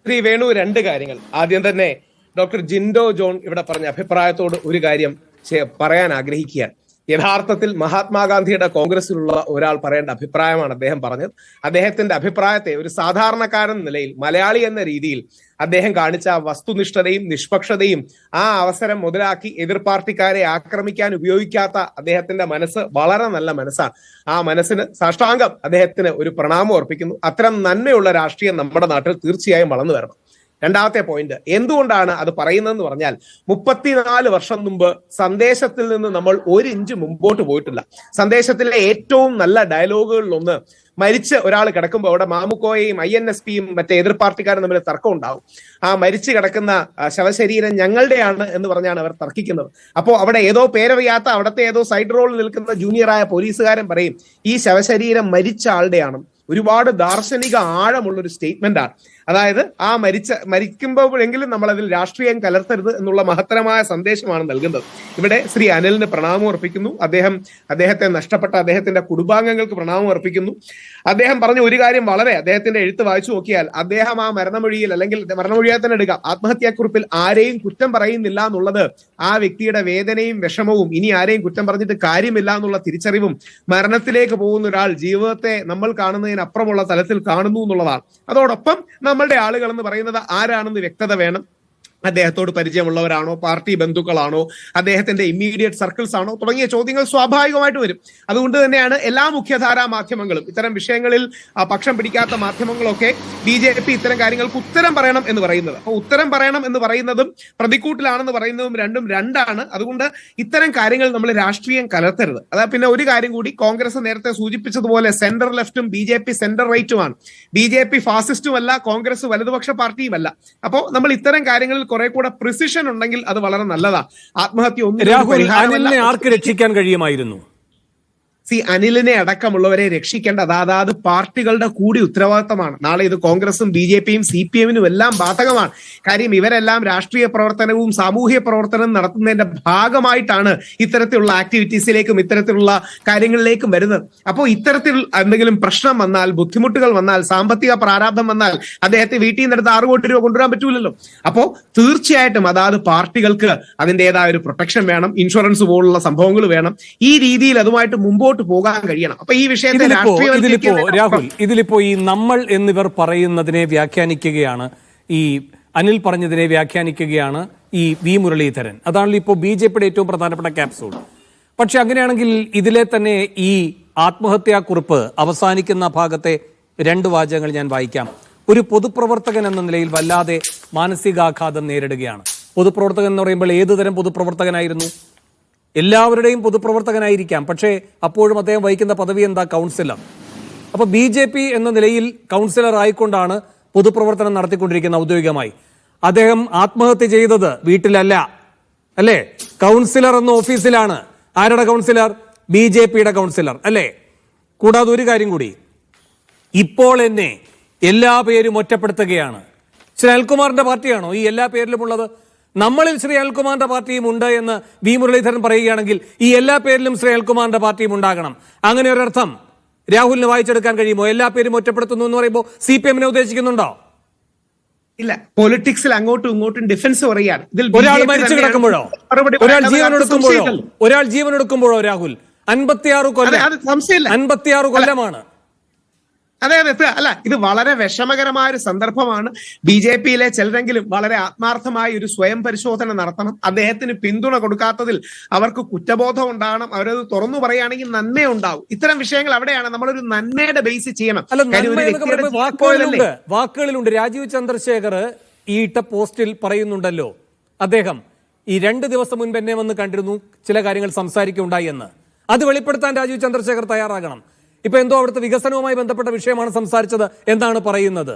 ശ്രീ വേണു, രണ്ട് കാര്യങ്ങൾ. ആദ്യം തന്നെ ഡോക്ടർ ജിൻഡോ ജോൺ ഇവിടെ പറഞ്ഞ അഭിപ്രായത്തോട് ഒരു കാര്യം പറയാൻ ആഗ്രഹിക്കുകയാണ്. യഥാർത്ഥത്തിൽ മഹാത്മാഗാന്ധിയുടെ കോൺഗ്രസിലുള്ള ഒരാൾ പറയേണ്ട അഭിപ്രായമാണ് അദ്ദേഹം പറഞ്ഞത്. അദ്ദേഹത്തിന്റെ അഭിപ്രായത്തെ ഒരു സാധാരണക്കാരൻ നിലയിൽ, മലയാളി എന്ന രീതിയിൽ അദ്ദേഹം കാണിച്ച വസ്തുനിഷ്ഠതയും നിഷ്പക്ഷതയും ആ അവസരം മുതലാക്കി എതിർ പാർട്ടിക്കാരെ ആക്രമിക്കാൻ ഉപയോഗിക്കാത്ത അദ്ദേഹത്തിന്റെ മനസ്സ് വളരെ നല്ല മനസ്സാണ്. ആ മനസ്സിന് സാഷ്ടാംഗം അദ്ദേഹത്തിന് ഒരു പ്രണാമം അർപ്പിക്കുന്നു. അത്തരം നന്മയുള്ള രാഷ്ട്രീയം നമ്മുടെ നാട്ടിൽ തീർച്ചയായും വളർന്നു വരണം. രണ്ടാമത്തെ പോയിന്റ്, എന്തുകൊണ്ടാണ് അത് പറയുന്നതെന്ന് പറഞ്ഞാൽ 34 വർഷം മുമ്പ് സന്ദേശത്തിൽ നിന്ന് നമ്മൾ ഒരു ഇഞ്ച് മുമ്പോട്ട് പോയിട്ടില്ല. സന്ദേശത്തിലെ ഏറ്റവും നല്ല ഡയലോഗുകളിലൊന്ന്, മരിച്ച് ഒരാൾ കിടക്കുമ്പോൾ അവിടെ മാമുക്കോയെയും INSPയും മറ്റേ എതിർ പാർട്ടിക്കാരും തമ്മിൽ തർക്കം ഉണ്ടാവും. ആ മരിച്ചു കിടക്കുന്ന ശവശരീരം ഞങ്ങളുടെയാണ് എന്ന് പറഞ്ഞാണ് അവർ തർക്കിക്കുന്നത്. അപ്പോൾ അവിടെ ഏതോ പേരറിയാത്ത അവിടുത്തെ ഏതോ സൈഡ് റോളിൽ നിൽക്കുന്ന ജൂനിയറായ പോലീസുകാരൻ പറയും ഈ ശവശരീരം മരിച്ച ആളുടെയാണ്. ഒരുപാട് ദാർശനിക ആഴമുള്ളൊരു സ്റ്റേറ്റ്മെന്റ് ആണ്. അതായത് ആ മരിക്കുമ്പോഴെങ്കിലും നമ്മൾ അതിൽ രാഷ്ട്രീയം കലർത്തരുത് എന്നുള്ള മഹത്തരമായ സന്ദേശമാണ് നൽകുന്നത്. ഇവിടെ ശ്രീ അനിലിന് പ്രണാമം അർപ്പിക്കുന്നു. അദ്ദേഹത്തെ നഷ്ടപ്പെട്ട അദ്ദേഹത്തിന്റെ കുടുംബാംഗങ്ങൾക്ക് പ്രണാമം അർപ്പിക്കുന്നു. അദ്ദേഹം പറഞ്ഞ ഒരു കാര്യം അദ്ദേഹത്തിന്റെ എഴുത്ത് വായിച്ചു നോക്കിയാൽ അദ്ദേഹം ആ മരണമൊഴിയിൽ, അല്ലെങ്കിൽ മരണമൊഴിയാൽ തന്നെ എടുക്കാം, ആത്മഹത്യാക്കുറിപ്പിൽ ആരെയും കുറ്റം പറയുന്നില്ല എന്നുള്ളത് ആ വ്യക്തിയുടെ വേദനയും വിഷമവും, ഇനി ആരെയും കുറ്റം പറഞ്ഞിട്ട് കാര്യമില്ല എന്നുള്ള തിരിച്ചറിവും, മരണത്തിലേക്ക് പോകുന്ന ഒരാൾ ജീവിതത്തെ നമ്മൾ കാണുന്നതിനപ്പുറമുള്ള തലത്തിൽ കാണുന്നു എന്നുള്ളതാണ്. അതോടൊപ്പം നമ്മളുടെ ആളുകൾ എന്ന് പറയുന്നത് ആരാണെന്ന് വ്യക്തത വേണം. അദ്ദേഹത്തോട് പരിചയമുള്ളവരാണോ, പാർട്ടി ബന്ധുക്കളാണോ, അദ്ദേഹത്തിന്റെ ഇമ്മീഡിയറ്റ് സർക്കിൾസ് ആണോ തുടങ്ങിയ ചോദ്യങ്ങൾ സ്വാഭാവികമായിട്ട് വരും. അതുകൊണ്ട് തന്നെയാണ് എല്ലാ മുഖ്യധാരാ മാധ്യമങ്ങളും, ഇത്തരം വിഷയങ്ങളിൽ പക്ഷം പിടിക്കാത്ത മാധ്യമങ്ങളൊക്കെ BJP ഇത്തരം കാര്യങ്ങൾക്ക് ഉത്തരം പറയണം എന്ന് പറയുന്നത്. അപ്പൊ ഉത്തരം പറയണം എന്ന് പറയുന്നതും പ്രതിക്കൂട്ടിലാണെന്ന് പറയുന്നതും രണ്ടും രണ്ടാണ്. അതുകൊണ്ട് ഇത്തരം കാര്യങ്ങൾ നമ്മൾ രാഷ്ട്രീയം കലർത്തരുത്. അതാ പിന്നെ ഒരു കാര്യം കൂടി, കോൺഗ്രസ് നേരത്തെ സൂചിപ്പിച്ചതുപോലെ സെന്റർ ലെഫ്റ്റും BJP സെന്റർ റൈറ്റുമാണ്. BJP ഫാസിസ്റ്റുമല്ല, കോൺഗ്രസ് വലതുപക്ഷ പാർട്ടിയുമല്ല. അപ്പോൾ നമ്മൾ ഇത്തരം കാര്യങ്ങളിൽ കുറെ കൂടെ പ്രിസിഷൻ ഉണ്ടെങ്കിൽ അത് വളരെ നല്ലതാണ്. ആത്മഹത്യ ഒന്നും ആർക്ക് രക്ഷിക്കാൻ കഴിയുമായിരുന്നു? അനിലിനെ അടക്കമുള്ളവരെ രക്ഷിക്കേണ്ടത് അതാത് പാർട്ടികളുടെ കൂടി ഉത്തരവാദിത്തമാണ്. നാളെ ഇത് കോൺഗ്രസും BJPയും CPMനും എല്ലാം ബാധകമാണ്. കാര്യം ഇവരെല്ലാം രാഷ്ട്രീയ പ്രവർത്തനവും സാമൂഹ്യ പ്രവർത്തനവും നടത്തുന്നതിന്റെ ഭാഗമായിട്ടാണ് ഇത്തരത്തിലുള്ള ആക്ടിവിറ്റീസിലേക്കും ഇത്തരത്തിലുള്ള കാര്യങ്ങളിലേക്കും വരുന്നത്. അപ്പോൾ ഇത്തരത്തിൽ എന്തെങ്കിലും പ്രശ്നം വന്നാൽ, ബുദ്ധിമുട്ടുകൾ വന്നാൽ, സാമ്പത്തിക പ്രാരാബ്ധം വന്നാൽ അദ്ദേഹത്തെ വീട്ടിൽ നിന്ന് എടുത്ത് 6 കോടി രൂപ കൊണ്ടുവരാൻ പറ്റൂലല്ലോ. അപ്പോൾ തീർച്ചയായിട്ടും അതാത് പാർട്ടികൾക്ക് അതിൻ്റെതായ ഒരു പ്രൊട്ടക്ഷൻ വേണം, ഇൻഷുറൻസ് പോലുള്ള സംഭവങ്ങൾ വേണം. ഈ രീതിയിൽ അതുമായിട്ട് മുമ്പോട്ട് പോകാൻ കഴിയണം. അപ്പൊ ഈ വിഷയത്തിൽ രാഹുൽ, ഇതിലിപ്പോ ഈ നമ്മൾ എന്നിവർ പറയുന്നതിനെ വ്യാഖ്യാനിക്കുകയാണ്, ഈ അനിൽ പറഞ്ഞതിനെ വ്യാഖ്യാനിക്കുകയാണ് ഈ വി മുരളീധരൻ. അതാണല്ലോ ഇപ്പോൾ BJPയുടെ ഏറ്റവും പ്രധാനപ്പെട്ട ക്യാപ്സൂൾ. പക്ഷെ അങ്ങനെയാണെങ്കിൽ ഇതിലെ തന്നെ ഈ ആത്മഹത്യാക്കുറിപ്പ് അവസാനിക്കുന്ന ഭാഗത്തെ 2 വാചകങ്ങൾ ഞാൻ വായിക്കാം. ഒരു പൊതുപ്രവർത്തകൻ എന്ന നിലയിൽ വല്ലാതെ മാനസികാഘാതം നേരിടുകയാണ്. പൊതുപ്രവർത്തകൻ എന്ന് പറയുമ്പോൾ ഏതുതരം പൊതുപ്രവർത്തകനായിരുന്നു? എല്ലാവരുടെയും പൊതുപ്രവർത്തകനായിരിക്കാം, പക്ഷേ അപ്പോഴും അദ്ദേഹം വഹിക്കുന്ന പദവി എന്താ? കൗൺസിലർ. അപ്പൊ BJP എന്ന നിലയിൽ കൗൺസിലർ ആയിക്കൊണ്ടാണ് പൊതുപ്രവർത്തനം നടത്തിക്കൊണ്ടിരിക്കുന്നത് ഔദ്യോഗികമായി. അദ്ദേഹം ആത്മഹത്യ ചെയ്തത് വീട്ടിലല്ല, അല്ലേ? കൗൺസിലർ എന്ന ഓഫീസിലാണ്. ആരുടെ കൗൺസിലർ? BJPയുടെ കൗൺസിലർ, അല്ലേ? കൂടാതെ ഒരു കാര്യം കൂടി, ഇപ്പോൾ എന്നെ എല്ലാ പേരും ഒറ്റപ്പെടുത്തുകയാണ്. ശ്രീ അനിൽകുമാറിന്റെ പാർട്ടിയാണോ ഈ എല്ലാ പേരിലുമുള്ളത്? നമ്മളിൽ ശ്രീ അനിൽകുമാറിന്റെ പാർട്ടിയും ഉണ്ട് എന്ന് വി മുരളീധരൻ പറയുകയാണെങ്കിൽ ഈ എല്ലാ പേരിലും ശ്രീ അനിൽകുമാറിന്റെ പാർട്ടിയും ഉണ്ടാകണം. അങ്ങനെ ഒരർത്ഥം രാഹുലിന് വായിച്ചെടുക്കാൻ കഴിയുമോ? എല്ലാ പേരും ഒറ്റപ്പെടുത്തുന്നു എന്ന് പറയുമ്പോൾ CPMനെ ഉദ്ദേശിക്കുന്നുണ്ടോ? ഇല്ല, പൊളിറ്റിക്സിൽ അങ്ങോട്ടും ഇങ്ങോട്ടും ഡിഫൻസ് പറയാണ്. ഒരാൾ മരിച്ചു കിടക്കുമ്പോഴോ, ഒരാൾ ജീവൻ എടുക്കുമ്പോഴോ രാഹുൽ 56 കൊല്ലമാണ്. അതെ, അല്ല, ഇത് വളരെ വിഷമകരമായ ഒരു സന്ദർഭമാണ്. BJPയിലെ ചിലരെങ്കിലും വളരെ ആത്മാർത്ഥമായ ഒരു സ്വയം പരിശോധന നടത്തണം. അദ്ദേഹത്തിന് പിന്തുണ കൊടുക്കാത്തതിൽ അവർക്ക് കുറ്റബോധം ഉണ്ടാകണം. അവരത് തുറന്നു പറയുകയാണെങ്കിൽ നന്മ ഉണ്ടാവും. ഇത്തരം വിഷയങ്ങൾ അവിടെയാണ് നമ്മളൊരു നന്മയുടെ ബേസ് ചെയ്യണം. വാക്കുകളിലുണ്ട്. രാജീവ് ചന്ദ്രശേഖർ ഈ ഇട്ട പോസ്റ്റിൽ പറയുന്നുണ്ടല്ലോ, അദ്ദേഹം ഈ 2 ദിവസം മുൻപ് എന്നെ വന്ന് കണ്ടിരുന്നു, ചില കാര്യങ്ങൾ സംസാരിക്കുകയുണ്ടായി എന്ന്. അത് വെളിപ്പെടുത്താൻ രാജീവ് ചന്ദ്രശേഖർ തയ്യാറാകണം. ഇപ്പൊ എന്തോ അവിടുത്തെ വികസനവുമായി ബന്ധപ്പെട്ട വിഷയമാണ് സംസാരിച്ചത് എന്നാണ് പറയുന്നത്.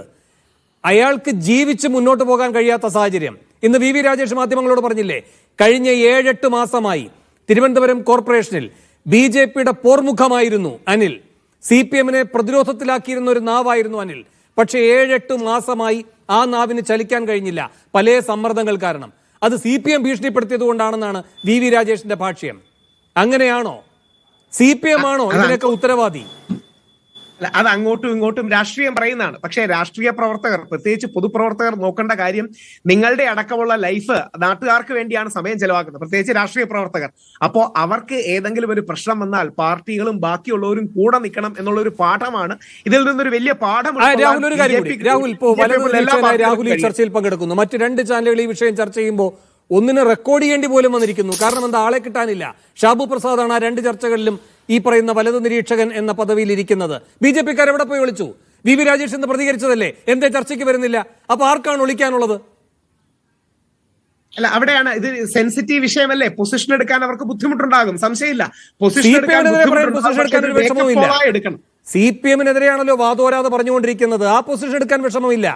അയാൾക്ക് ജീവിച്ച് മുന്നോട്ട് പോകാൻ കഴിയാത്ത സാഹചര്യം. ഇന്ന് VV രാജേഷ് മാധ്യമങ്ങളോട് പറഞ്ഞില്ലേ, കഴിഞ്ഞ 7-8 മാസമായി തിരുവനന്തപുരം കോർപ്പറേഷനിൽ BJPയുടെ പോർമുഖമായിരുന്നു അനിൽ. CPMനെ പ്രതിരോധത്തിലാക്കിയിരുന്ന ഒരു നാവായിരുന്നു അനിൽ. പക്ഷെ 7-8 മാസമായി ആ നാവിന് ചലിക്കാൻ കഴിഞ്ഞില്ല, പല സമ്മർദ്ദങ്ങൾ കാരണം. അത് CPM ഭീഷണിപ്പെടുത്തിയത് കൊണ്ടാണെന്നാണ് VV രാജേഷിന്റെ ഭാഷ്യം. അങ്ങനെയാണോ? CPM ആണോ ഇതിനൊക്കെ ഉത്തരവാദി? അത് അങ്ങോട്ടും ഇങ്ങോട്ടും രാഷ്ട്രീയം പറയുന്നതാണ്. പക്ഷേ രാഷ്ട്രീയ പ്രവർത്തകർ, പ്രത്യേകിച്ച് പൊതുപ്രവർത്തകർ നോക്കേണ്ട കാര്യം നിങ്ങളുടെ അടക്കമുള്ള ലൈഫ് നാട്ടുകാർക്ക് വേണ്ടിയാണ് സമയം ചെലവാക്കുന്നത്, പ്രത്യേകിച്ച് രാഷ്ട്രീയ പ്രവർത്തകർ. അപ്പോ അവർക്ക് ഏതെങ്കിലും ഒരു പ്രശ്നം വന്നാൽ പാർട്ടികളും ബാക്കിയുള്ളവരും കൂടെ നിൽക്കണം എന്നുള്ള ഒരു പാഠമാണ് ഇതിൽ നിന്നൊരു വലിയ പാഠം. രാഹുൽ, ഒരു കാര്യം കൂടി. രാഹുൽ, ഇപ്പോൾ രാഹുൽ ഈ ചർച്ചയിൽ പങ്കെടുക്കുന്നു. മറ്റ് 2 ചാനലുകൾ ഈ വിഷയം ചർച്ച ചെയ്യുമ്പോൾ ഒന്നിന് റെക്കോർഡ് ചെയ്യേണ്ടി പോലും വന്നിരിക്കുന്നു. കാരണം എന്താ, ആളെ കിട്ടാനില്ല. ഷാബു പ്രസാദാണ് ആ 2 ചർച്ചകളിലും ഈ പറയുന്ന വലതു നിരീക്ഷകൻ എന്ന പദവിയിൽ ഇരിക്കുന്നത്. BJP-ക്കാർ എവിടെ പോയി വിളിച്ചു? വി രാജേഷ് എന്ന് പ്രതികരിച്ചതല്ലേ, എന്തേ ചർച്ചയ്ക്ക് വരുന്നില്ല? അപ്പൊ ആർക്കാണ് വിളിക്കാനുള്ളത്? അല്ല, അവിടെയാണ് ഇത് സെൻസിറ്റീവ് വിഷയമല്ലേ, പൊസിഷൻ എടുക്കാൻ അവർക്ക് ബുദ്ധിമുട്ടുണ്ടാകും, സംശയമില്ല. പൊസിഷൻ എടുക്കാൻ CPM-നെതിരെയാണല്ലോ വാദോരാതെ പറഞ്ഞുകൊണ്ടിരിക്കുന്നത്. ആ പൊസിഷൻ എടുക്കാൻ വിഷമമില്ല.